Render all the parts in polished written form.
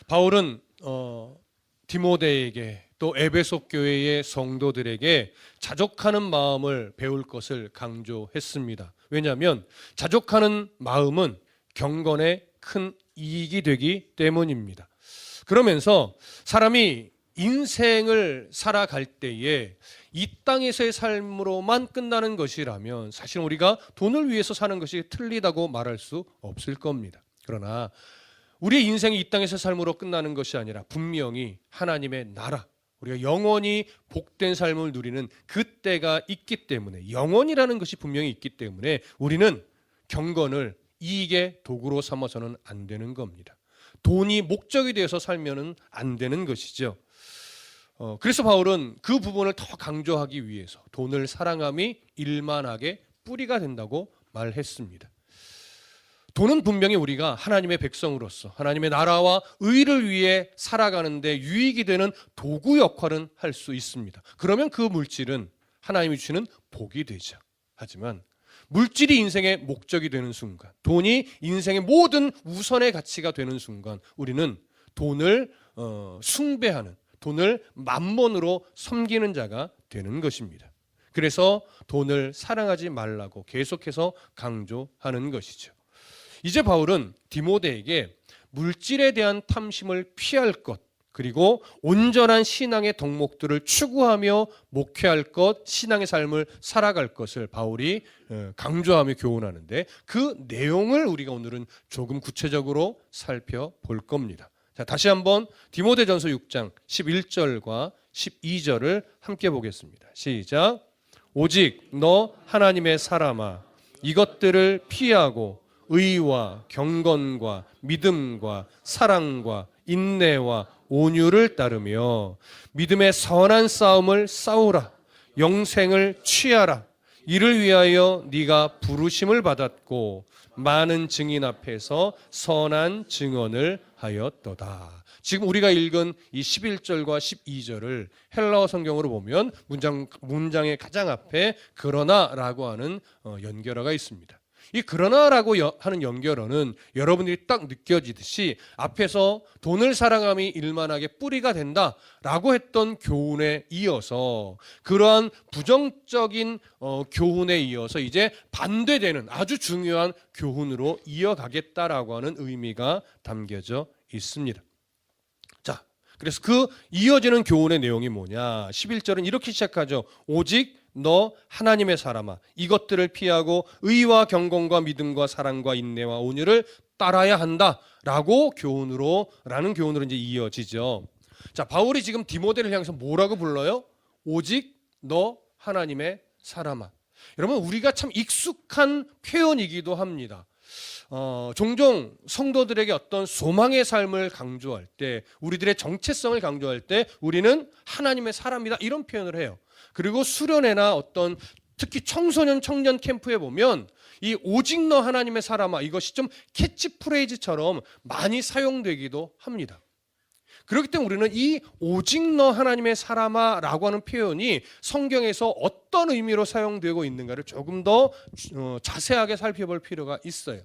바울은 디모데에게 또 에베소 교회의 성도들에게 자족하는 마음을 배울 것을 강조했습니다. 왜냐하면 자족하는 마음은 경건에 큰 이익이 되기 때문입니다. 그러면서 사람이 인생을 살아갈 때에 이 땅에서의 삶으로만 끝나는 것이라면 사실 우리가 돈을 위해서 사는 것이 틀리다고 말할 수 없을 겁니다. 그러나 우리의 인생이 이 땅에서 삶으로 끝나는 것이 아니라 분명히 하나님의 나라, 우리가 영원히 복된 삶을 누리는 그때가 있기 때문에, 영원이라는 것이 분명히 있기 때문에 우리는 경건을 이익의 도구로 삼아서는 안 되는 겁니다. 돈이 목적이 되어서 살면은 안 되는 것이죠. 그래서 바울은 그 부분을 더 강조하기 위해서 돈을 사랑함이 일만하게 뿌리가 된다고 말했습니다. 돈은 분명히 우리가 하나님의 백성으로서 하나님의 나라와 의를 위해 살아가는데 유익이 되는 도구 역할은 할 수 있습니다. 그러면 그 물질은 하나님이 주시는 복이 되죠. 하지만 물질이 인생의 목적이 되는 순간, 돈이 인생의 모든 우선의 가치가 되는 순간 우리는 돈을 숭배하는, 돈을 만몬으로 섬기는 자가 되는 것입니다. 그래서 돈을 사랑하지 말라고 계속해서 강조하는 것이죠. 이제 바울은 디모데에게 물질에 대한 탐심을 피할 것, 그리고 온전한 신앙의 덕목들을 추구하며 목회할 것, 신앙의 삶을 살아갈 것을 바울이 강조하며 교훈하는데 그 내용을 우리가 오늘은 조금 구체적으로 살펴볼 겁니다. 자, 다시 한번 디모데전서 6장 11절과 12절을 함께 보겠습니다. 시작. 오직 너 하나님의 사람아, 이것들을 피하고 의와 경건과 믿음과 사랑과 인내와 온유를 따르며 믿음의 선한 싸움을 싸우라. 영생을 취하라. 이를 위하여 네가 부르심을 받았고 많은 증인 앞에서 선한 증언을 하였도다. 지금 우리가 읽은 이 11절과 12절을 헬라어 성경으로 보면 문장의 가장 앞에 그러나라고 하는 연결어가 있습니다. 이 그러나라고 하는 연결어는 여러분들이 딱 느껴지듯이 앞에서 돈을 사랑함이 일만하게 뿌리가 된다라고 했던 교훈에 이어서 그러한 부정적인 교훈에 이어서 이제 반대되는 아주 중요한 교훈으로 이어가겠다라고 하는 의미가 담겨져 있습니다. 자, 그래서 그 이어지는 교훈의 내용이 뭐냐? 11절은 이렇게 시작하죠. 오직 너 하나님의 사람아, 이것들을 피하고 의와 경건과 믿음과 사랑과 인내와 온유를 따라야 한다라고 라는 교훈으로 이제 이어지죠. 자, 바울이 지금 디모데를 향해서 뭐라고 불러요? 오직 너 하나님의 사람아. 여러분, 우리가 참 익숙한 표현이기도 합니다. 종종 성도들에게 어떤 소망의 삶을 강조할 때, 우리들의 정체성을 강조할 때 우리는 하나님의 사람이다 이런 표현을 해요. 그리고 수련회나 어떤 특히 청소년 청년 캠프에 보면 이 오직 너 하나님의 사람아, 이것이 좀 캐치프레이즈처럼 많이 사용되기도 합니다. 그렇기 때문에 우리는 이 오직 너 하나님의 사람아 라고 하는 표현이 성경에서 어떤 의미로 사용되고 있는가를 조금 더 자세하게 살펴볼 필요가 있어요.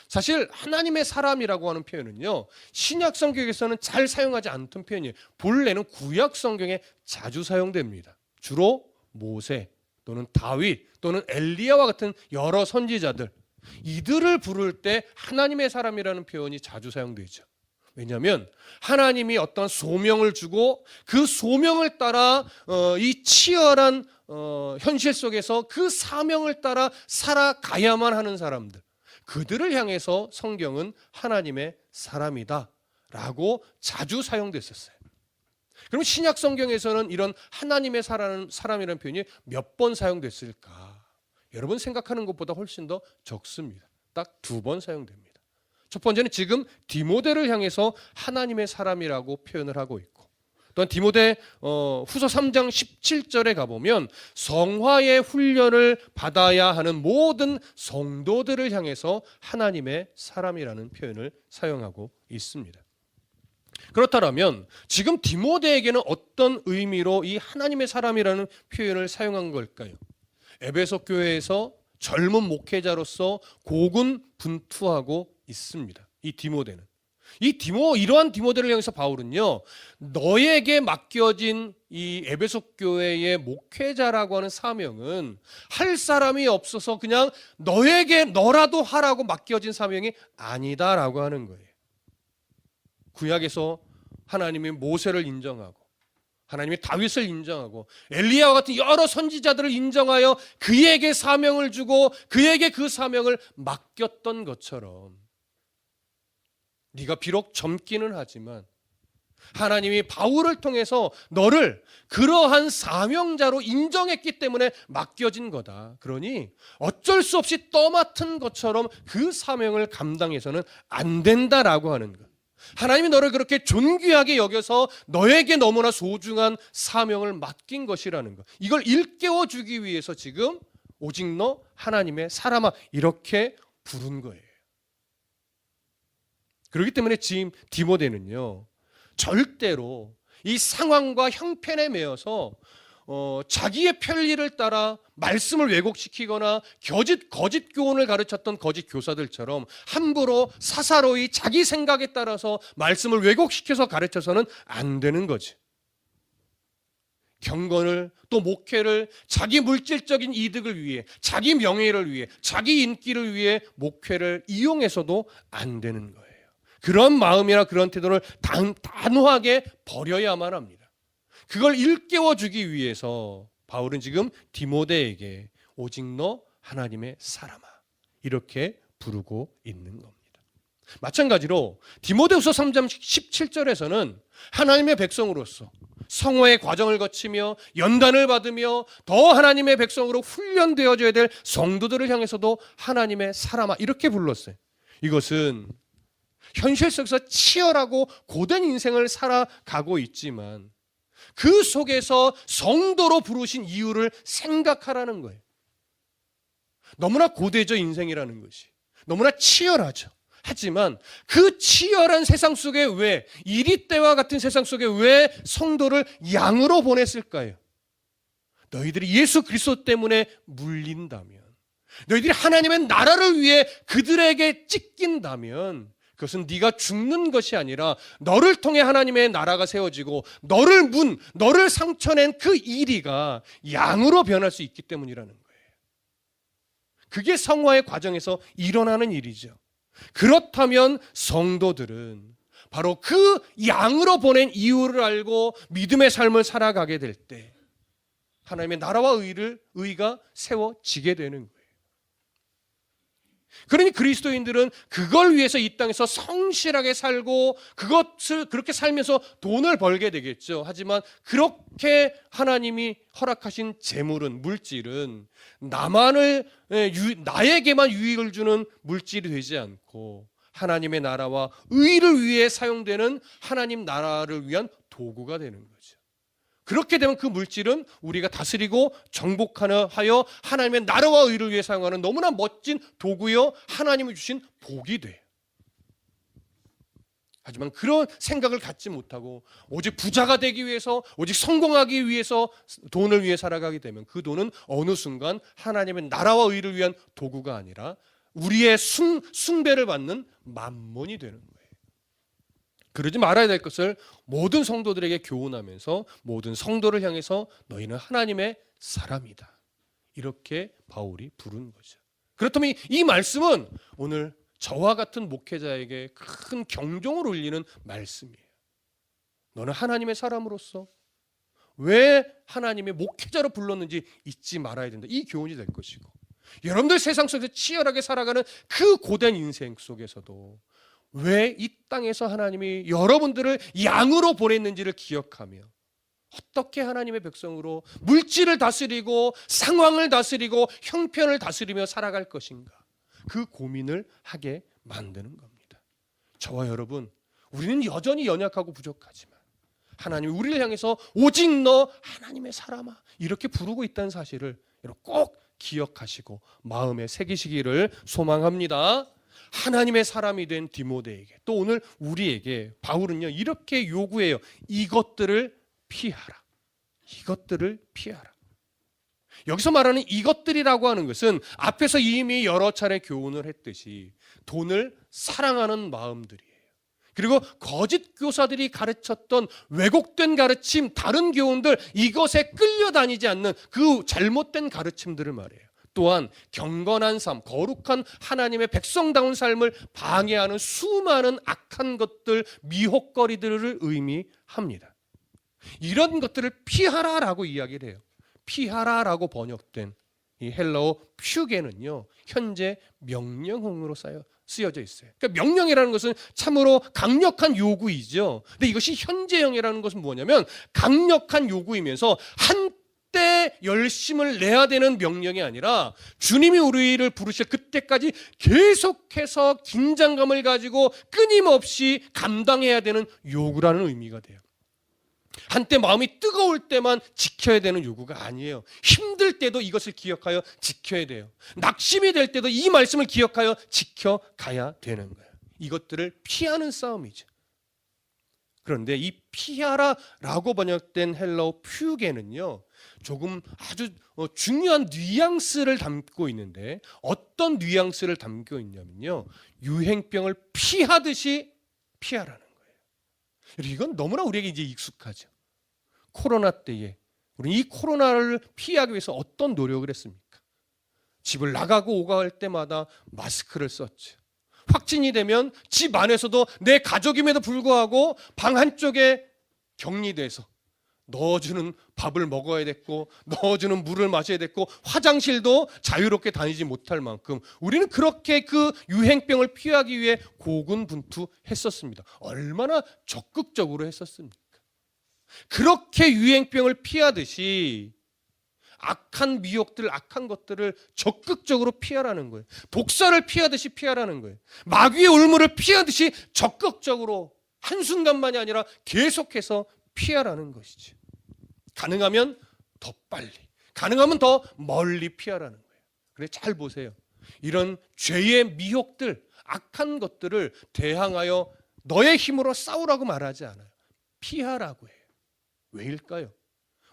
사실 하나님의 사람이라고 하는 표현은요, 신약 성경에서는 잘 사용하지 않던 표현이에요. 본래는 구약 성경에 자주 사용됩니다. 주로 모세 또는 다윗 또는 엘리야와 같은 여러 선지자들, 이들을 부를 때 하나님의 사람이라는 표현이 자주 사용되죠. 왜냐하면 하나님이 어떤 소명을 주고 그 소명을 따라 이 치열한 현실 속에서 그 사명을 따라 살아가야만 하는 사람들, 그들을 향해서 성경은 하나님의 사람이다 라고 자주 사용됐었어요. 그럼 신약 성경에서는 이런 하나님의 사람이라는 표현이 몇 번 사용됐을까? 여러분 생각하는 것보다 훨씬 더 적습니다. 딱 2번 사용됩니다. 첫 번째는 지금 디모데를 향해서 하나님의 사람이라고 표현을 하고 있고, 또한 디모데 후서 3장 17절에 가보면 성화의 훈련을 받아야 하는 모든 성도들을 향해서 하나님의 사람이라는 표현을 사용하고 있습니다. 그렇다면 지금 디모데에게는 어떤 의미로 이 하나님의 사람이라는 표현을 사용한 걸까요? 에베소 교회에서 젊은 목회자로서 고군분투하고 있습니다. 이 디모데는. 이러한 디모데를 향해서 바울은요, 너에게 맡겨진 이 에베소 교회의 목회자라고 하는 사명은 할 사람이 없어서 그냥 너라도 하라고 맡겨진 사명이 아니다라고 하는 거예요. 구약에서 하나님이 모세를 인정하고 하나님이 다윗을 인정하고 엘리야와 같은 여러 선지자들을 인정하여 그에게 사명을 주고 그에게 그 사명을 맡겼던 것처럼 네가 비록 젊기는 하지만 하나님이 바울을 통해서 너를 그러한 사명자로 인정했기 때문에 맡겨진 거다. 그러니 어쩔 수 없이 떠맡은 것처럼 그 사명을 감당해서는 안 된다라고 하는 것. 하나님이 너를 그렇게 존귀하게 여겨서 너에게 너무나 소중한 사명을 맡긴 것이라는 것. 이걸 일깨워 주기 위해서 지금 오직 너 하나님의 사람아 이렇게 부른 거예요. 그렇기 때문에 지금 디모데는요, 절대로 이 상황과 형편에 매여서 자기의 편리를 따라 말씀을 왜곡시키거나 거짓 교훈을 가르쳤던 거짓 교사들처럼 함부로 사사로이 자기 생각에 따라서 말씀을 왜곡시켜서 가르쳐서는 안 되는 거지. 경건을 또 목회를 자기 물질적인 이득을 위해, 자기 명예를 위해, 자기 인기를 위해 목회를 이용해서도 안 되는 거예요. 그런 마음이나 그런 태도를 단호하게 버려야만 합니다. 그걸 일깨워주기 위해서 바울은 지금 디모데에게 오직 너 하나님의 사람아 이렇게 부르고 있는 겁니다. 마찬가지로 디모데후서 3장 17절에서는 하나님의 백성으로서 성화의 과정을 거치며 연단을 받으며 더 하나님의 백성으로 훈련되어져야 될 성도들을 향해서도 하나님의 사람아 이렇게 불렀어요. 이것은 현실 속에서 치열하고 고된 인생을 살아가고 있지만 그 속에서 성도로 부르신 이유를 생각하라는 거예요. 너무나 고되죠, 인생이라는 것이. 너무나 치열하죠. 하지만 그 치열한 세상 속에 왜, 이리 때와 같은 세상 속에 왜 성도를 양으로 보냈을까요? 너희들이 예수 그리스도 때문에 물린다면, 너희들이 하나님의 나라를 위해 그들에게 찢긴다면 그것은 네가 죽는 것이 아니라 너를 통해 하나님의 나라가 세워지고 너를 상처낸 그 이리가 양으로 변할 수 있기 때문이라는 거예요. 그게 성화의 과정에서 일어나는 일이죠. 그렇다면 성도들은 바로 그 양으로 보낸 이유를 알고 믿음의 삶을 살아가게 될 때 하나님의 나라와 의가 세워지게 되는 거예요. 그러니 그리스도인들은 그걸 위해서 이 땅에서 성실하게 살고 그것을 그렇게 살면서 돈을 벌게 되겠죠. 하지만 그렇게 하나님이 허락하신 재물은, 물질은 나에게만 유익을 주는 물질이 되지 않고 하나님의 나라와 의를 위해 사용되는 하나님 나라를 위한 도구가 되는 거죠. 그렇게 되면 그 물질은 우리가 다스리고 정복하여 하나님의 나라와 의를 위해 사용하는 너무나 멋진 도구요, 하나님이 주신 복이 돼요. 하지만 그런 생각을 갖지 못하고 오직 부자가 되기 위해서, 오직 성공하기 위해서 돈을 위해 살아가게 되면 그 돈은 어느 순간 하나님의 나라와 의를 위한 도구가 아니라 우리의 숭배를 받는 만몬이 되는 거예요. 그러지 말아야 될 것을 모든 성도들에게 교훈하면서 모든 성도를 향해서 너희는 하나님의 사람이다. 이렇게 바울이 부른 거죠. 그렇다면 이 말씀은 오늘 저와 같은 목회자에게 큰 경종을 울리는 말씀이에요. 너는 하나님의 사람으로서 왜 하나님의 목회자로 불렀는지 잊지 말아야 된다. 이 교훈이 될 것이고, 여러분들 세상 속에서 치열하게 살아가는 그 고된 인생 속에서도 왜 이 땅에서 하나님이 여러분들을 양으로 보냈는지를 기억하며 어떻게 하나님의 백성으로 물질을 다스리고 상황을 다스리고 형편을 다스리며 살아갈 것인가, 그 고민을 하게 만드는 겁니다. 저와 여러분, 우리는 여전히 연약하고 부족하지만 하나님이 우리를 향해서 오직 너 하나님의 사람아 이렇게 부르고 있다는 사실을 여러분 꼭 기억하시고 마음에 새기시기를 소망합니다. 하나님의 사람이 된 디모데에게, 또 오늘 우리에게 바울은요 이렇게 요구해요. 이것들을 피하라. 이것들을 피하라. 여기서 말하는 이것들이라고 하는 것은 앞에서 이미 여러 차례 교훈을 했듯이 돈을 사랑하는 마음들이에요. 그리고 거짓 교사들이 가르쳤던 왜곡된 가르침, 다른 교훈들, 이것에 끌려다니지 않는 그 잘못된 가르침들을 말해요. 또한 경건한 삶, 거룩한 하나님의 백성다운 삶을 방해하는 수많은 악한 것들, 미혹거리들을 의미합니다. 이런 것들을 피하라라고 이야기를 해요. 피하라라고 번역된 이 헬라어 퓨게는요, 현재 명령형으로 쓰여져 있어요. 그러니까 명령이라는 것은 참으로 강력한 요구이죠. 근데 이것이 현재형이라는 것은 뭐냐면 강력한 요구이면서 한때 열심을 내야 되는 명령이 아니라 주님이 우리를 부르실 그때까지 계속해서 긴장감을 가지고 끊임없이 감당해야 되는 요구라는 의미가 돼요. 한때 마음이 뜨거울 때만 지켜야 되는 요구가 아니에요. 힘들 때도 이것을 기억하여 지켜야 돼요. 낙심이 될 때도 이 말씀을 기억하여 지켜가야 되는 거예요. 이것들을 피하는 싸움이죠. 그런데 이 피하라라고 번역된 헬라어 퓨게는요, 조금 아주 중요한 뉘앙스를 담고 있는데, 어떤 뉘앙스를 담고 있냐면요, 유행병을 피하듯이 피하라는 거예요. 이건 너무나 우리에게 이제 익숙하죠. 코로나 때에 우리 이 코로나를 피하기 위해서 어떤 노력을 했습니까? 집을 나가고 오갈 때마다 마스크를 썼죠. 확진이 되면 집 안에서도 내 가족임에도 불구하고 방 한쪽에 격리돼서 넣어주는 밥을 먹어야 됐고, 넣어주는 물을 마셔야 됐고, 화장실도 자유롭게 다니지 못할 만큼 우리는 그렇게 그 유행병을 피하기 위해 고군분투했었습니다. 얼마나 적극적으로 했었습니까? 그렇게 유행병을 피하듯이 악한 미혹들, 악한 것들을 적극적으로 피하라는 거예요. 독사를 피하듯이 피하라는 거예요. 마귀의 올무를 피하듯이 적극적으로 한순간만이 아니라 계속해서 피하라는 것이죠. 가능하면 더 빨리, 가능하면 더 멀리 피하라는 거예요. 그래, 잘 보세요. 이런 죄의 미혹들, 악한 것들을 대항하여 너의 힘으로 싸우라고 말하지 않아요. 피하라고 해요. 왜일까요?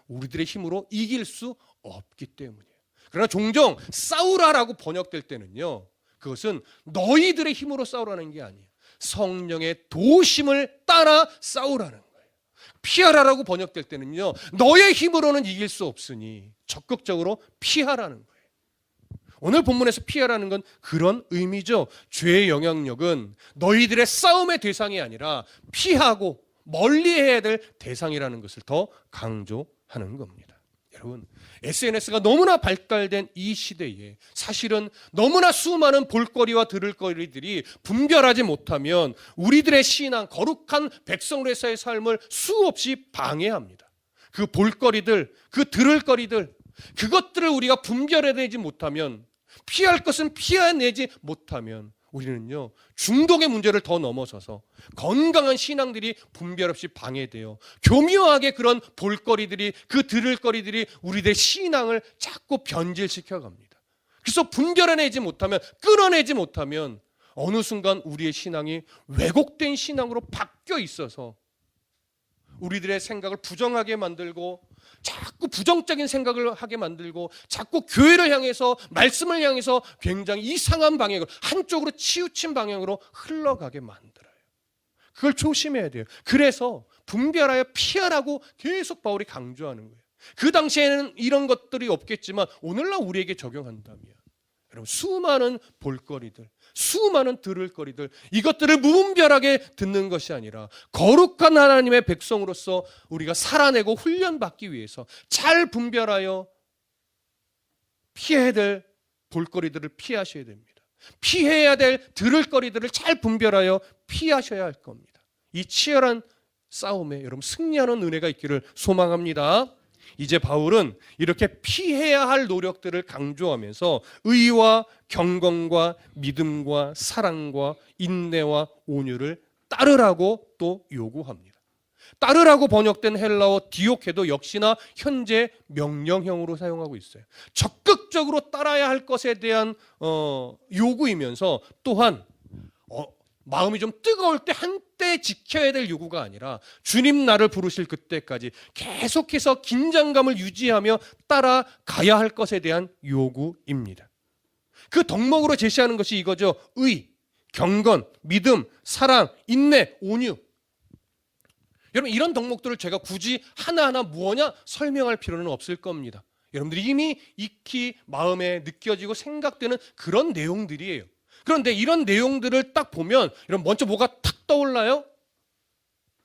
우리들의 힘으로 이길 수 없기 때문이에요. 그러나 종종 싸우라라고 번역될 때는요, 그것은 너희들의 힘으로 싸우라는 게 아니에요. 성령의 도심을 따라 싸우라는 거예요. 피하라라고 번역될 때는요, 너의 힘으로는 이길 수 없으니 적극적으로 피하라는 거예요. 오늘 본문에서 피하라는 건 그런 의미죠. 죄의 영향력은 너희들의 싸움의 대상이 아니라 피하고 멀리해야 될 대상이라는 것을 더 강조하는 겁니다. 여러분, SNS가 너무나 발달된 이 시대에 사실은 너무나 수많은 볼거리와 들을거리들이 분별하지 못하면 우리들의 신앙, 거룩한 백성으로서의 삶을 수없이 방해합니다. 그 볼거리들, 그 들을거리들, 그것들을 우리가 분별해내지 못하면, 피할 것은 피해내지 못하면 우리는요, 중독의 문제를 더 넘어서서 건강한 신앙들이 분별 없이 방해되어 교묘하게 그런 볼거리들이, 그 들을거리들이 우리들의 신앙을 자꾸 변질시켜 갑니다. 그래서 분별해내지 못하면, 끊어내지 못하면 어느 순간 우리의 신앙이 왜곡된 신앙으로 바뀌어 있어서 우리들의 생각을 부정하게 만들고, 자꾸 부정적인 생각을 하게 만들고, 자꾸 교회를 향해서, 말씀을 향해서 굉장히 이상한 방향으로, 한쪽으로 치우친 방향으로 흘러가게 만들어요. 그걸 조심해야 돼요. 그래서 분별하여 피하라고 계속 바울이 강조하는 거예요. 그 당시에는 이런 것들이 없겠지만 오늘날 우리에게 적용한다면, 여러분, 수많은 볼거리들, 수많은 들을거리들, 이것들을 무분별하게 듣는 것이 아니라 거룩한 하나님의 백성으로서 우리가 살아내고 훈련받기 위해서 잘 분별하여 피해야 될 볼거리들을 피하셔야 됩니다. 피해야 될 들을거리들을 잘 분별하여 피하셔야 할 겁니다. 이 치열한 싸움에 여러분 승리하는 은혜가 있기를 소망합니다. 이제 바울은 이렇게 피해야 할 노력들을 강조하면서 의와 경건과 믿음과 사랑과 인내와 온유를 따르라고 또 요구합니다. 따르라고 번역된 헬라어 디오케도 역시나 현재 명령형으로 사용하고 있어요. 적극적으로 따라야 할 것에 대한 요구이면서 또한 마음이 좀 뜨거울 때 한때 지켜야 될 요구가 아니라 주님 나를 부르실 그때까지 계속해서 긴장감을 유지하며 따라가야 할 것에 대한 요구입니다. 그 덕목으로 제시하는 것이 이거죠. 의, 경건, 믿음, 사랑, 인내, 온유. 여러분 이런 덕목들을 제가 굳이 하나하나 무엇냐 설명할 필요는 없을 겁니다. 여러분들이 이미 익히 마음에 느껴지고 생각되는 그런 내용들이에요. 그런데 이런 내용들을 딱 보면 여러분 먼저 뭐가 탁 떠올라요?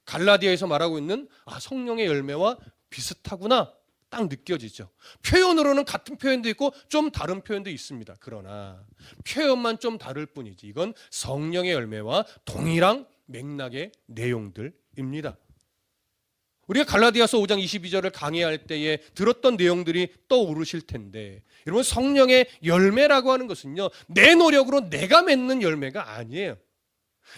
갈라디아에서 말하고 있는 성령의 열매와 비슷하구나 딱 느껴지죠. 표현으로는 같은 표현도 있고 좀 다른 표현도 있습니다. 그러나 표현만 좀 다를 뿐이지 이건 성령의 열매와 동일한 맥락의 내용들입니다. 우리가 갈라디아서 5장 22절을 강의할 때에 들었던 내용들이 떠오르실 텐데 여러분 성령의 열매라고 하는 것은요 내 노력으로 내가 맺는 열매가 아니에요.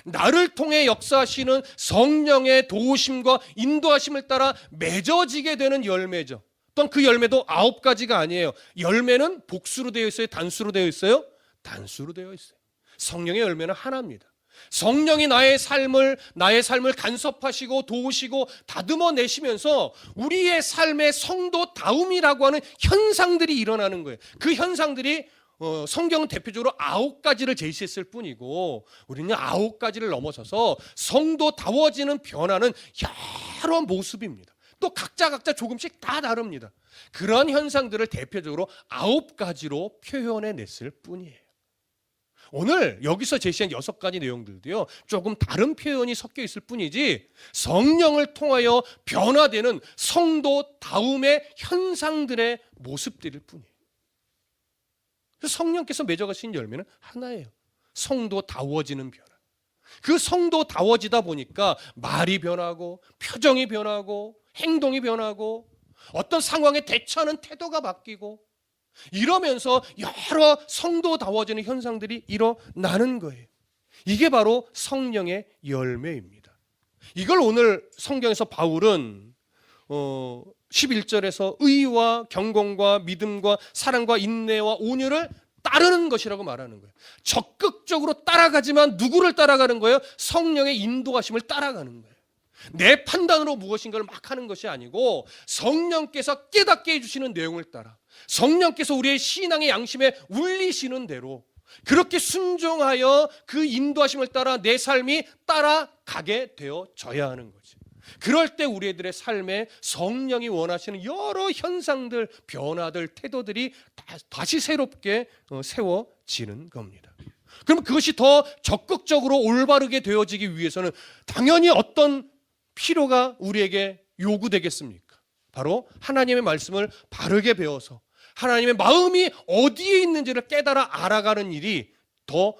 나를 통해 역사하시는 성령의 도우심과 인도하심을 따라 맺어지게 되는 열매죠. 또한 그 열매도 9가지가 아니에요. 열매는 복수로 되어 있어요? 단수로 되어 있어요? 단수로 되어 있어요. 성령의 열매는 하나입니다. 성령이 나의 삶을 간섭하시고 도우시고 다듬어 내시면서 우리의 삶의 성도다움이라고 하는 현상들이 일어나는 거예요. 그 현상들이 성경은 대표적으로 9가지를 제시했을 뿐이고 우리는 9가지를 넘어서서 성도다워지는 변화는 여러 모습입니다. 또 각자 조금씩 다 다릅니다. 그런 현상들을 대표적으로 9가지로 표현해 냈을 뿐이에요. 오늘 여기서 제시한 6가지 내용들도요 조금 다른 표현이 섞여 있을 뿐이지 성령을 통하여 변화되는 성도다움의 현상들의 모습들일 뿐이에요. 그래서 성령께서 맺어가신 열매는 하나예요. 성도다워지는 변화. 그 성도다워지다 보니까 말이 변하고 표정이 변하고 행동이 변하고 어떤 상황에 대처하는 태도가 바뀌고 이러면서 여러 성도다워지는 현상들이 일어나는 거예요. 이게 바로 성령의 열매입니다. 이걸 오늘 성경에서 바울은 11절에서 의와 경건과 믿음과 사랑과 인내와 온유를 따르는 것이라고 말하는 거예요. 적극적으로 따라가지만 누구를 따라가는 거예요? 성령의 인도하심을 따라가는 거예요. 내 판단으로 무엇인가를 막 하는 것이 아니고 성령께서 깨닫게 해주시는 내용을 따라 성령께서 우리의 신앙의 양심에 울리시는 대로 그렇게 순종하여 그 인도하심을 따라 내 삶이 따라가게 되어져야 하는 거죠. 그럴 때 우리들의 삶에 성령이 원하시는 여러 현상들, 변화들, 태도들이 다시 새롭게 세워지는 겁니다. 그럼 그것이 더 적극적으로 올바르게 되어지기 위해서는 당연히 어떤 필요가 우리에게 요구되겠습니까? 바로 하나님의 말씀을 바르게 배워서 하나님의 마음이 어디에 있는지를 깨달아 알아가는 일이 더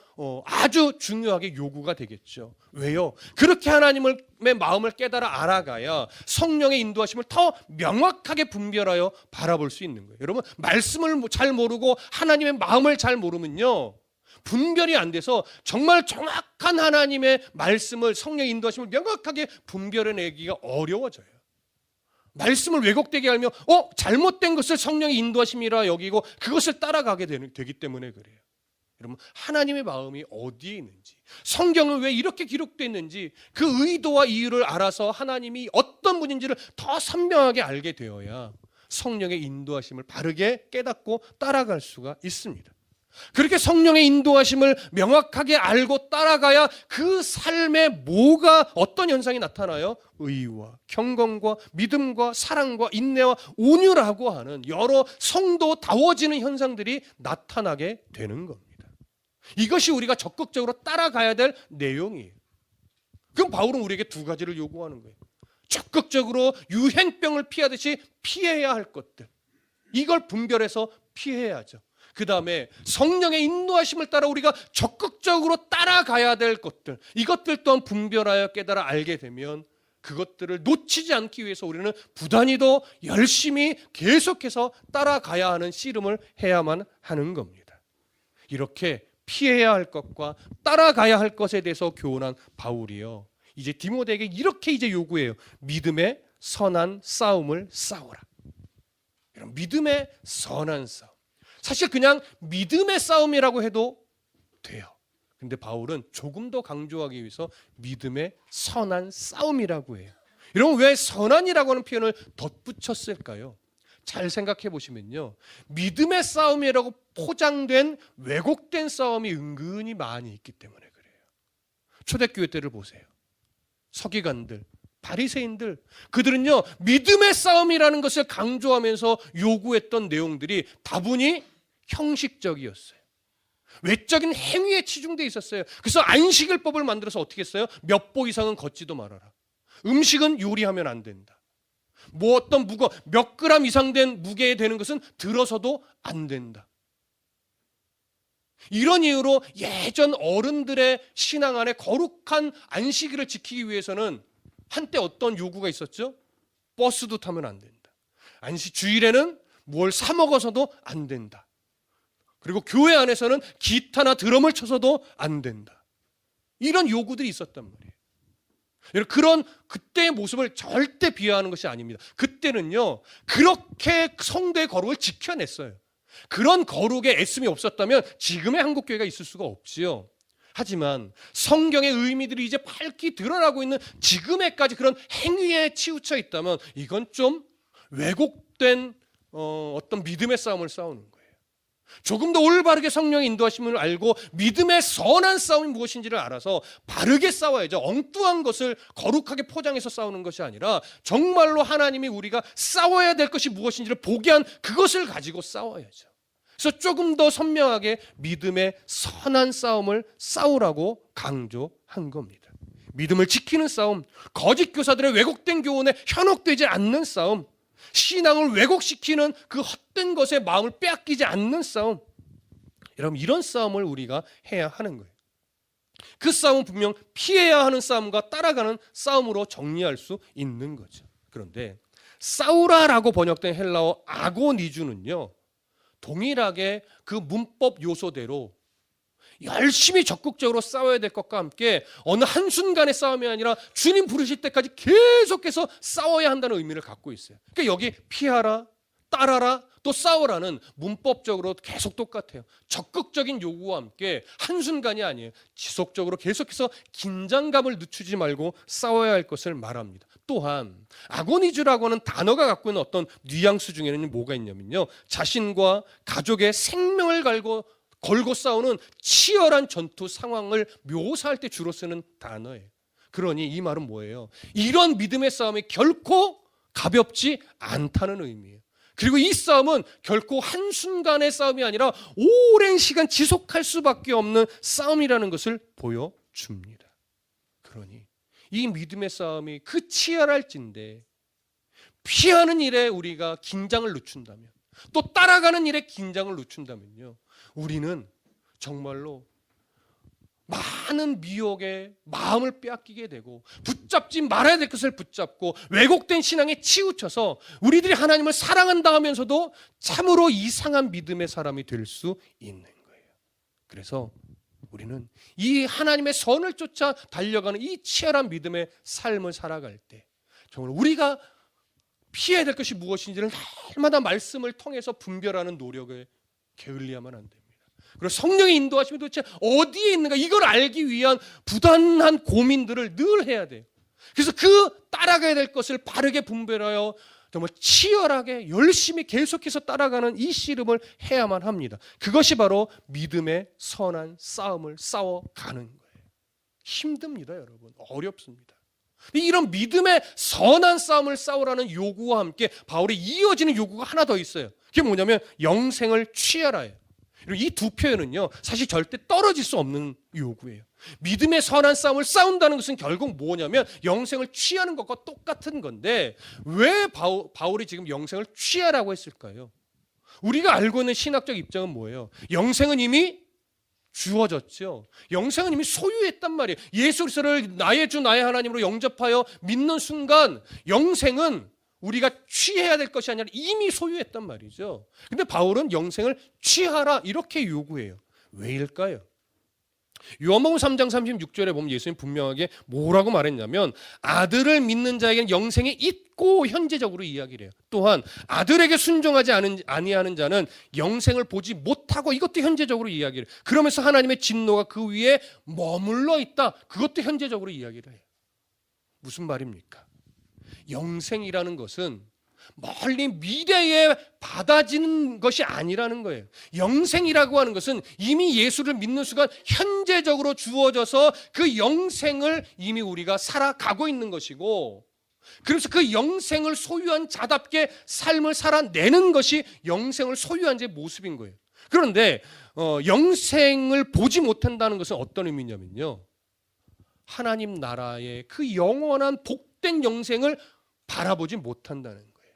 아주 중요하게 요구가 되겠죠. 왜요? 그렇게 하나님의 마음을 깨달아 알아가야 성령의 인도하심을 더 명확하게 분별하여 바라볼 수 있는 거예요. 여러분 말씀을 잘 모르고 하나님의 마음을 잘 모르면요 분별이 안 돼서 정말 정확한 하나님의 말씀을 성령의 인도하심을 명확하게 분별해내기가 어려워져요. 말씀을 왜곡되게 알며 잘못된 것을 성령의 인도하심이라 여기고 그것을 따라가게 되기 때문에 그래요. 여러분 하나님의 마음이 어디에 있는지 성경은 왜 이렇게 기록되어 있는지 그 의도와 이유를 알아서 하나님이 어떤 분인지를 더 선명하게 알게 되어야 성령의 인도하심을 바르게 깨닫고 따라갈 수가 있습니다. 그렇게 성령의 인도하심을 명확하게 알고 따라가야 그 삶에 어떤 현상이 나타나요? 의와 경건과 믿음과 사랑과 인내와 온유라고 하는 여러 성도다워지는 현상들이 나타나게 되는 겁니다. 이것이 우리가 적극적으로 따라가야 될 내용이에요. 그럼 바울은 우리에게 2가지를 요구하는 거예요. 적극적으로 유행병을 피하듯이 피해야 할 것들, 이걸 분별해서 피해야죠. 그 다음에 성령의 인도하심을 따라 우리가 적극적으로 따라가야 될 것들, 이것들 또한 분별하여 깨달아 알게 되면 그것들을 놓치지 않기 위해서 우리는 부단히도 열심히 계속해서 따라가야 하는 씨름을 해야만 하는 겁니다. 이렇게 피해야 할 것과 따라가야 할 것에 대해서 교훈한 바울이요, 이제 디모데에게 이렇게 이제 요구해요. 믿음의 선한 싸움을 싸워라. 이런 믿음의 선한 싸움. 사실 그냥 믿음의 싸움이라고 해도 돼요. 근데 바울은 조금 더 강조하기 위해서 믿음의 선한 싸움이라고 해요. 여러분 왜 선한이라고 하는 표현을 덧붙였을까요? 잘 생각해 보시면요, 믿음의 싸움이라고 포장된 왜곡된 싸움이 은근히 많이 있기 때문에 그래요. 초대교회 때를 보세요. 서기관들, 바리새인들, 그들은요 믿음의 싸움이라는 것을 강조하면서 요구했던 내용들이 다분히 형식적이었어요. 외적인 행위에 치중되어 있었어요. 그래서 안식일법을 만들어서 어떻게 했어요? 몇 보 이상은 걷지도 말아라. 음식은 요리하면 안 된다. 뭐 어떤 몇 그램 이상 된 무게에 되는 것은 들어서도 안 된다. 이런 이유로 예전 어른들의 신앙 안에 거룩한 안식일을 지키기 위해서는 한때 어떤 요구가 있었죠? 버스도 타면 안 된다. 주일에는 뭘 사 먹어서도 안 된다. 그리고 교회 안에서는 기타나 드럼을 쳐서도 안 된다. 이런 요구들이 있었단 말이에요. 그런 그때의 모습을 절대 비하하는 것이 아닙니다. 그때는요 그렇게 성도의 거룩을 지켜냈어요. 그런 거룩에 애씀이 없었다면 지금의 한국교회가 있을 수가 없지요. 하지만 성경의 의미들이 이제 밝히 드러나고 있는 지금에까지 그런 행위에 치우쳐 있다면 이건 좀 왜곡된 어떤 믿음의 싸움을 싸우는 거예요. 조금 더 올바르게 성령의 인도하심을 알고 믿음의 선한 싸움이 무엇인지를 알아서 바르게 싸워야죠. 엉뚱한 것을 거룩하게 포장해서 싸우는 것이 아니라 정말로 하나님이 우리가 싸워야 될 것이 무엇인지를 보게 한 그것을 가지고 싸워야죠. 그래서 조금 더 선명하게 믿음의 선한 싸움을 싸우라고 강조한 겁니다. 믿음을 지키는 싸움, 거짓 교사들의 왜곡된 교훈에 현혹되지 않는 싸움, 신앙을 왜곡시키는 그 헛된 것에 마음을 빼앗기지 않는 싸움. 여러분 이런 싸움을 우리가 해야 하는 거예요. 그 싸움은 분명 피해야 하는 싸움과 따라가는 싸움으로 정리할 수 있는 거죠. 그런데 싸우라라고 번역된 헬라어 아고니주는요 동일하게 그 문법 요소대로 열심히 적극적으로 싸워야 될 것과 함께 어느 한순간의 싸움이 아니라 주님 부르실 때까지 계속해서 싸워야 한다는 의미를 갖고 있어요. 그러니까 여기 피하라, 따라라, 또 싸우라는 문법적으로 계속 똑같아요. 적극적인 요구와 함께 한순간이 아니에요. 지속적으로 계속해서 긴장감을 늦추지 말고 싸워야 할 것을 말합니다. 또한 아고니즈라고 하는 단어가 갖고 있는 어떤 뉘앙스 중에는 뭐가 있냐면요, 자신과 가족의 생명을 걸고 싸우는 치열한 전투 상황을 묘사할 때 주로 쓰는 단어예요. 그러니 이 말은 뭐예요? 이런 믿음의 싸움이 결코 가볍지 않다는 의미예요. 그리고 이 싸움은 결코 한순간의 싸움이 아니라 오랜 시간 지속할 수밖에 없는 싸움이라는 것을 보여줍니다. 그러니 이 믿음의 싸움이 그 치열할진데 피하는 일에 우리가 긴장을 늦춘다면, 또 따라가는 일에 긴장을 늦춘다면요, 우리는 정말로 많은 미혹에 마음을 빼앗기게 되고 붙잡지 말아야 될 것을 붙잡고 왜곡된 신앙에 치우쳐서 우리들이 하나님을 사랑한다 하면서도 참으로 이상한 믿음의 사람이 될 수 있는 거예요. 그래서 우리는 이 하나님의 선을 쫓아 달려가는 이 치열한 믿음의 삶을 살아갈 때 정말 우리가 피해야 될 것이 무엇인지를 날마다 말씀을 통해서 분별하는 노력을 게을리하면 안 됩니다. 그리고 성령의 인도하심이 도대체 어디에 있는가, 이걸 알기 위한 부단한 고민들을 늘 해야 돼요. 그래서 그 따라가야 될 것을 바르게 분별하여 정말 치열하게 열심히 계속해서 따라가는 이 씨름을 해야만 합니다. 그것이 바로 믿음의 선한 싸움을 싸워가는 거예요. 힘듭니다, 여러분. 어렵습니다. 이런 믿음의 선한 싸움을 싸우라는 요구와 함께 바울이 이어지는 요구가 하나 더 있어요. 그게 뭐냐면 영생을 취하라예요. 이 두 표현은요 사실 절대 떨어질 수 없는 요구예요. 믿음의 선한 싸움을 싸운다는 것은 결국 뭐냐면 영생을 취하는 것과 똑같은 건데, 왜 바울이 지금 영생을 취하라고 했을까요? 우리가 알고 있는 신학적 입장은 뭐예요? 영생은 이미 주어졌죠. 영생은 이미 소유했단 말이에요. 예수 그리스도를 나의 주 나의 하나님으로 영접하여 믿는 순간 영생은 우리가 취해야 될 것이 아니라 이미 소유했단 말이죠. 근데 바울은 영생을 취하라 이렇게 요구해요. 왜일까요? 요한복음 3장 36절에 보면 예수님 분명하게 뭐라고 말했냐면 아들을 믿는 자에게는 영생이 있고 현재적으로 이야기를 해요. 또한 아들에게 순종하지 아니하는 자는 영생을 보지 못하고, 이것도 현재적으로 이야기를 해요. 그러면서 하나님의 진노가 그 위에 머물러 있다, 그것도 현재적으로 이야기를 해요. 무슨 말입니까? 영생이라는 것은 멀리 미래에 받아지는 것이 아니라는 거예요. 영생이라고 하는 것은 이미 예수를 믿는 순간 현재적으로 주어져서 그 영생을 이미 우리가 살아가고 있는 것이고, 그래서 그 영생을 소유한 자답게 삶을 살아내는 것이 영생을 소유한 자의 모습인 거예요. 그런데 영생을 보지 못한다는 것은 어떤 의미냐면요, 하나님 나라의 그 영원한 복된 영생을 바라보지 못한다는 거예요.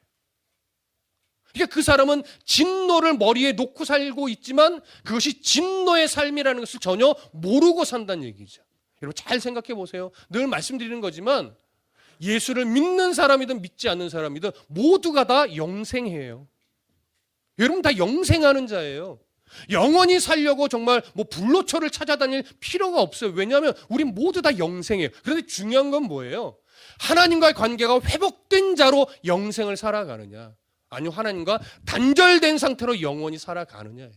그러니까 그 사람은 진노를 머리에 놓고 살고 있지만 그것이 진노의 삶이라는 것을 전혀 모르고 산다는 얘기죠. 여러분 잘 생각해 보세요. 늘 말씀드리는 거지만 예수를 믿는 사람이든 믿지 않는 사람이든 모두가 다 영생해요. 여러분 다 영생하는 자예요. 영원히 살려고 정말 불로초를 찾아다닐 필요가 없어요. 왜냐하면 우리 모두 다 영생해요. 그런데 중요한 건 뭐예요? 하나님과의 관계가 회복된 자로 영생을 살아가느냐, 아니면 하나님과 단절된 상태로 영원히 살아가느냐예요.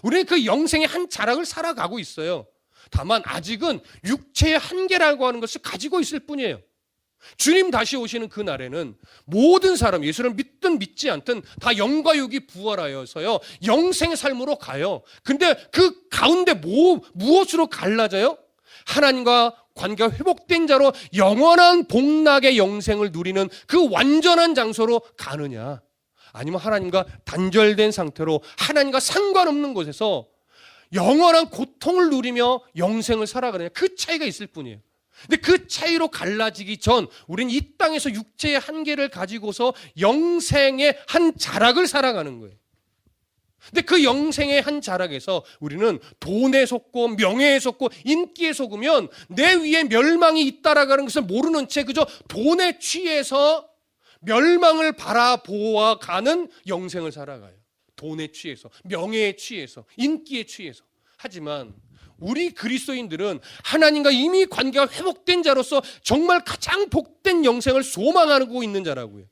우리는 그 영생의 한 자락을 살아가고 있어요. 다만 아직은 육체의 한계라고 하는 것을 가지고 있을 뿐이에요. 주님 다시 오시는 그 날에는 모든 사람, 예수를 믿든 믿지 않든 다 영과 육이 부활하여서요 영생의 삶으로 가요. 근데 그 가운데 무엇으로 갈라져요? 하나님과 관계가 회복된 자로 영원한 복락의 영생을 누리는 그 완전한 장소로 가느냐, 아니면 하나님과 단절된 상태로 하나님과 상관없는 곳에서 영원한 고통을 누리며 영생을 살아가느냐, 그 차이가 있을 뿐이에요. 근데 그 차이로 갈라지기 전 우리는 이 땅에서 육체의 한계를 가지고서 영생의 한 자락을 살아가는 거예요. 근데 그 영생의 한 자락에서 우리는 돈에 속고 명예에 속고 인기에 속으면 내 위에 멸망이 잇따라가는 것을 모르는 채 그저 돈에 취해서 멸망을 바라보아가는 영생을 살아가요. 돈에 취해서, 명예에 취해서, 인기에 취해서. 하지만 우리 그리스도인들은 하나님과 이미 관계가 회복된 자로서 정말 가장 복된 영생을 소망하고 있는 자라고요.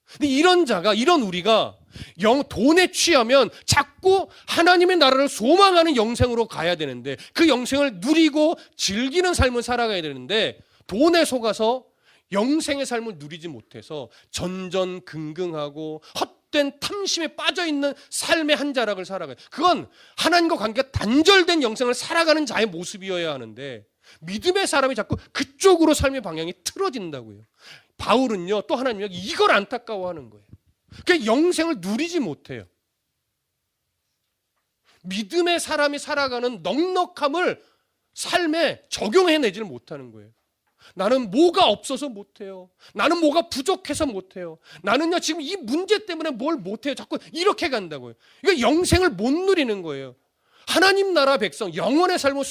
근데 이런 자가, 이런 우리가 돈에 취하면 자꾸 하나님의 나라를 소망하는 영생으로 가야 되는데, 그 영생을 누리고 즐기는 삶을 살아가야 되는데 돈에 속아서 영생의 삶을 누리지 못해서 전전긍긍하고 헛된 탐심에 빠져있는 삶의 한 자락을 살아가요. 그건 하나님과 관계가 단절된 영생을 살아가는 자의 모습이어야 하는데 믿음의 사람이 자꾸 그쪽으로 삶의 방향이 틀어진다고요. 바울은요, 또 하나님이 이걸 안타까워하는 거예요. 그러니까 영생을 누리지 못해요. 믿음의 사람이 살아가는 넉넉함을 삶에 적용해내지를 못하는 거예요. 나는 뭐가 없어서 못해요. 나는 뭐가 부족해서 못해요. 나는요 지금 이 문제 때문에 뭘 못해요. 자꾸 이렇게 간다고요. 이거 영생을 못 누리는 거예요. 하나님 나라 백성, 영원의 삶을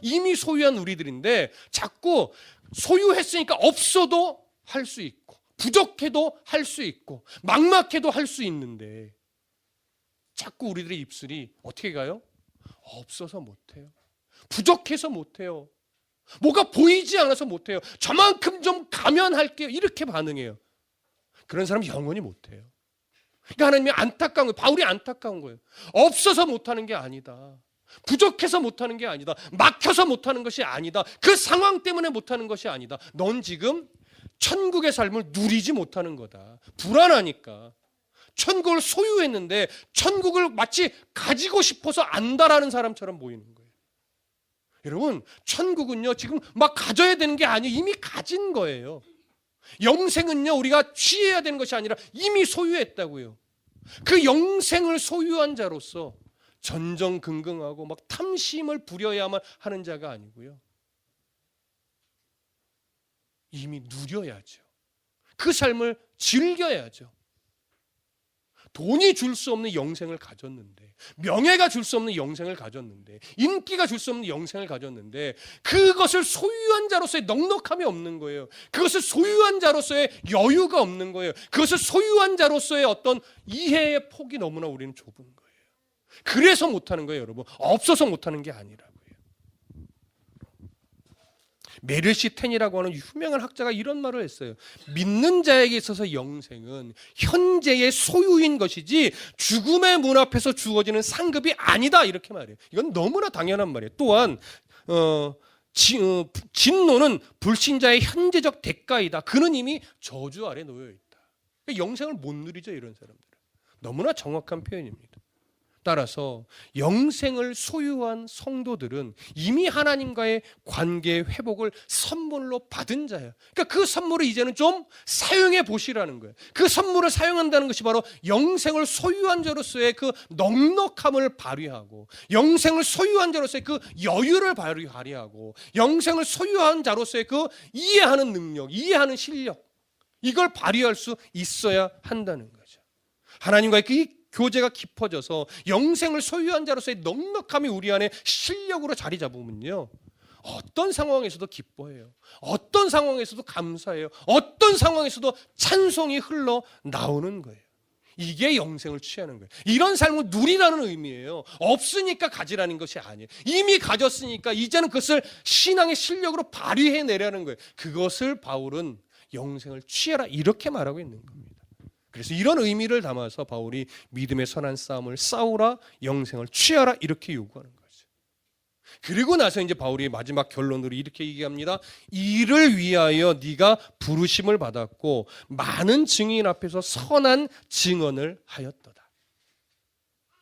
이미 소유한 우리들인데 자꾸 소유했으니까 없어도 할 수 있고 부족해도 할 수 있고 막막해도 할 수 있는데 자꾸 우리들의 입술이 어떻게 가요? 없어서 못해요. 부족해서 못해요. 뭐가 보이지 않아서 못해요. 저만큼 좀 가면 할게요. 이렇게 반응해요. 그런 사람 영원히 못해요. 그러니까 하나님이 안타까운 거예요. 바울이 안타까운 거예요. 없어서 못하는 게 아니다. 부족해서 못하는 게 아니다. 막혀서 못하는 것이 아니다. 그 상황 때문에 못하는 것이 아니다. 넌 지금 천국의 삶을 누리지 못하는 거다. 불안하니까. 천국을 소유했는데 천국을 마치 가지고 싶어서 안다라는 사람처럼 보이는 거예요. 여러분, 천국은요 지금 막 가져야 되는 게 아니에요. 이미 가진 거예요. 영생은요 우리가 취해야 되는 것이 아니라 이미 소유했다고요. 그 영생을 소유한 자로서 전전긍긍하고 막 탐심을 부려야만 하는 자가 아니고요, 이미 누려야죠. 그 삶을 즐겨야죠. 돈이 줄 수 없는 영생을 가졌는데, 명예가 줄 수 없는 영생을 가졌는데, 인기가 줄 수 없는 영생을 가졌는데 그것을 소유한 자로서의 넉넉함이 없는 거예요. 그것을 소유한 자로서의 여유가 없는 거예요. 그것을 소유한 자로서의 어떤 이해의 폭이 너무나 우리는 좁은 거예요. 그래서 못하는 거예요, 여러분. 없어서 못하는 게 아니라고요. 메르시 텐이라고 하는 유명한 학자가 이런 말을 했어요. 믿는 자에게 있어서 영생은 현재의 소유인 것이지 죽음의 문 앞에서 주어지는 상급이 아니다, 이렇게 말해요. 이건 너무나 당연한 말이에요. 또한 진노는 불신자의 현재적 대가이다. 그는 이미 저주 아래 놓여 있다. 그러니까 영생을 못 누리죠, 이런 사람들은. 너무나 정확한 표현입니다. 따라서 영생을 소유한 성도들은 이미 하나님과의 관계 회복을 선물로 받은 자예요. 그러니까 그 선물을 이제는 좀 사용해 보시라는 거예요. 그 선물을 사용한다는 것이 바로 영생을 소유한 자로서의 그 넉넉함을 발휘하고, 영생을 소유한 자로서의 그 여유를 발휘하고, 영생을 소유한 자로서의 그 이해하는 능력, 이해하는 실력, 이걸 발휘할 수 있어야 한다는 거죠. 하나님과의 그 교제가 깊어져서 영생을 소유한 자로서의 넉넉함이 우리 안에 실력으로 자리 잡으면요, 어떤 상황에서도 기뻐해요. 어떤 상황에서도 감사해요. 어떤 상황에서도 찬송이 흘러나오는 거예요. 이게 영생을 취하는 거예요. 이런 삶을 누리라는 의미예요. 없으니까 가지라는 것이 아니에요. 이미 가졌으니까 이제는 그것을 신앙의 실력으로 발휘해내라는 거예요. 그것을 바울은 영생을 취하라 이렇게 말하고 있는 겁니다. 그래서 이런 의미를 담아서 바울이 믿음의 선한 싸움을 싸우라, 영생을 취하라 이렇게 요구하는 거죠. 그리고 나서 이제 바울이 마지막 결론으로 이렇게 얘기합니다. 이를 위하여 네가 부르심을 받았고 많은 증인 앞에서 선한 증언을 하였도다.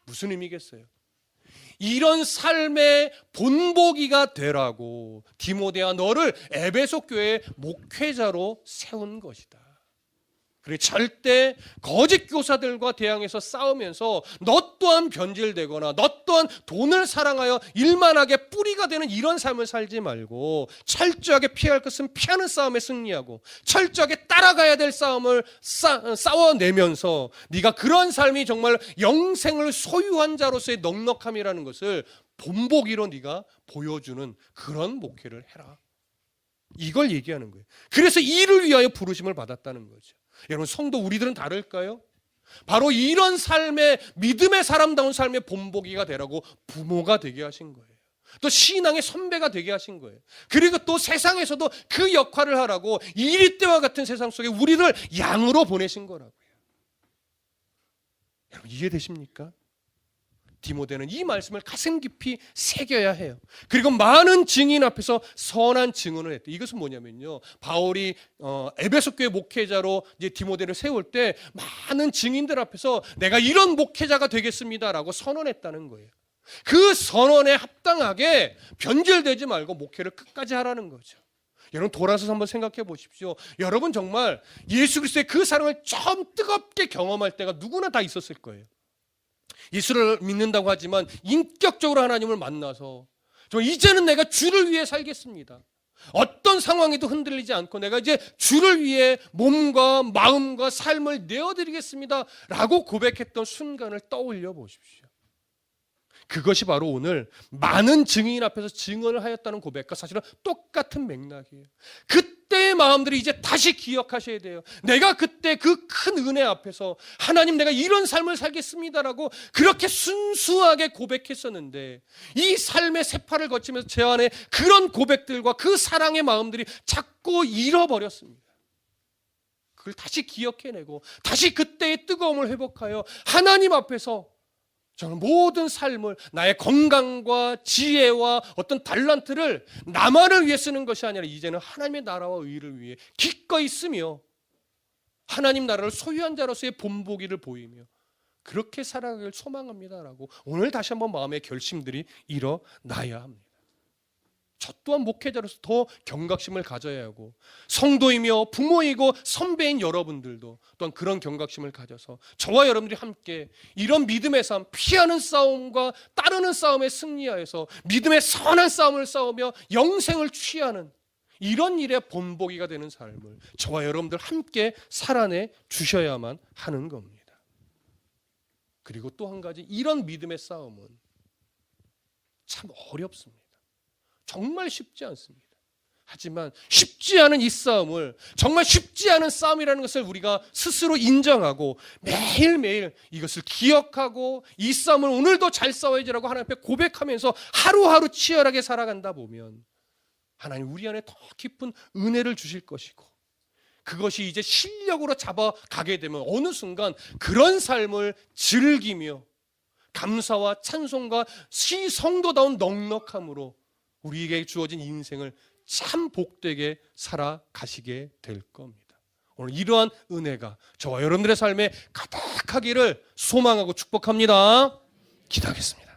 무슨 의미겠어요? 이런 삶의 본보기가 되라고 디모데야 너를 에베소 교회의 목회자로 세운 것이다. 그래, 절대 거짓 교사들과 대항해서 싸우면서 너 또한 변질되거나 너 또한 돈을 사랑하여 일만하게 뿌리가 되는 이런 삶을 살지 말고 철저하게 피할 것은 피하는 싸움에 승리하고 철저하게 따라가야 될 싸움을 싸워내면서 네가 그런 삶이 정말 영생을 소유한 자로서의 넉넉함이라는 것을 본보기로 네가 보여주는 그런 목회를 해라. 이걸 얘기하는 거예요. 그래서 이를 위하여 부르심을 받았다는 거죠. 여러분, 성도 우리들은 다를까요? 바로 이런 삶의 믿음의 사람다운 삶의 본보기가 되라고 부모가 되게 하신 거예요. 또 신앙의 선배가 되게 하신 거예요. 그리고 또 세상에서도 그 역할을 하라고 이리 때와 같은 세상 속에 우리를 양으로 보내신 거라고요. 여러분, 이해되십니까? 디모데는 이 말씀을 가슴 깊이 새겨야 해요. 그리고 많은 증인 앞에서 선한 증언을 했대. 이것은 뭐냐면요, 바울이 에베소 교회 목회자로 이제 디모데를 세울 때 많은 증인들 앞에서 내가 이런 목회자가 되겠습니다라고 선언했다는 거예요. 그 선언에 합당하게 변질되지 말고 목회를 끝까지 하라는 거죠. 여러분, 돌아서서 한번 생각해 보십시오. 여러분, 정말 예수 그리스도의 그 사랑을 좀 뜨겁게 경험할 때가 누구나 다 있었을 거예요. 예수를 믿는다고 하지만 인격적으로 하나님을 만나서 이제는 내가 주를 위해 살겠습니다. 어떤 상황에도 흔들리지 않고 내가 이제 주를 위해 몸과 마음과 삶을 내어드리겠습니다 라고 고백했던 순간을 떠올려 보십시오. 그것이 바로 오늘 많은 증인 앞에서 증언을 하였다는 고백과 사실은 똑같은 맥락이에요. 그때의 마음들이 이제 다시 기억하셔야 돼요. 내가 그때 그 큰 은혜 앞에서 하나님 내가 이런 삶을 살겠습니다라고 그렇게 순수하게 고백했었는데 이 삶의 세파를 거치면서 제 안에 그런 고백들과 그 사랑의 마음들이 자꾸 잃어버렸습니다. 그걸 다시 기억해내고 다시 그때의 뜨거움을 회복하여 하나님 앞에서 저는 모든 삶을 나의 건강과 지혜와 어떤 달란트를 나만을 위해 쓰는 것이 아니라 이제는 하나님의 나라와 의를 위해 기꺼이 쓰며 하나님 나라를 소유한 자로서의 본보기를 보이며 그렇게 살아가길 소망합니다라고 오늘 다시 한번 마음의 결심들이 일어나야 합니다. 저 또한 목회자로서 더 경각심을 가져야 하고 성도이며 부모이고 선배인 여러분들도 또한 그런 경각심을 가져서 저와 여러분들이 함께 이런 믿음의 싸움, 피하는 싸움과 따르는 싸움에 승리하여서 믿음의 선한 싸움을 싸우며 영생을 취하는 이런 일의 본보기가 되는 삶을 저와 여러분들 함께 살아내 주셔야만 하는 겁니다. 그리고 또 한 가지, 이런 믿음의 싸움은 참 어렵습니다. 정말 쉽지 않습니다. 하지만 쉽지 않은 이 싸움을 정말 쉽지 않은 싸움이라는 것을 우리가 스스로 인정하고 매일매일 이것을 기억하고 이 싸움을 오늘도 잘 싸워야지라고 하나님 앞에 고백하면서 하루하루 치열하게 살아간다 보면 하나님 우리 안에 더 깊은 은혜를 주실 것이고 그것이 이제 실력으로 잡아가게 되면 어느 순간 그런 삶을 즐기며 감사와 찬송과 성도다운 넉넉함으로 우리에게 주어진 인생을 참 복되게 살아가시게 될 겁니다. 오늘 이러한 은혜가 저와 여러분들의 삶에 가득하기를 소망하고 축복합니다. 기도하겠습니다.